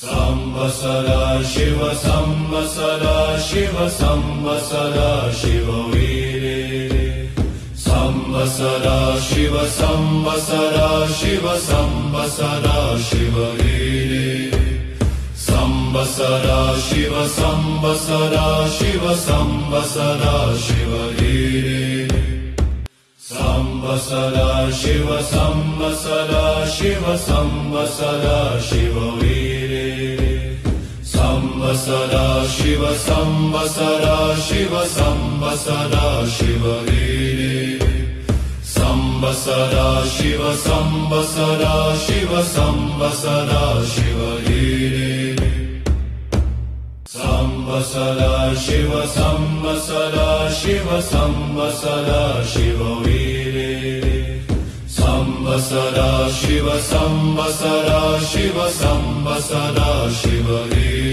Samba Sadashiv Samba Sadashiv Samba Sadashiv Veere Samba Sadashiv Samba Sadashiv Samba Sadashiv Veere Samba Sadashiv Samba Sadashiv Samba Sadashiv Veere Samba Sadashiv Samba Sadashiv Samba Sadashiv Veere Samba Sadashiv Samba Sadashiv Samba Sadashiv Veere Samba Sadashiv Samba Sadashiv Samba Sadashiv Veere Samba Sadashiv Samba Sadashiv Samba Sadashiv Veere Samba Sadashiv Samba Sadashiv Samba Sadashiv Veere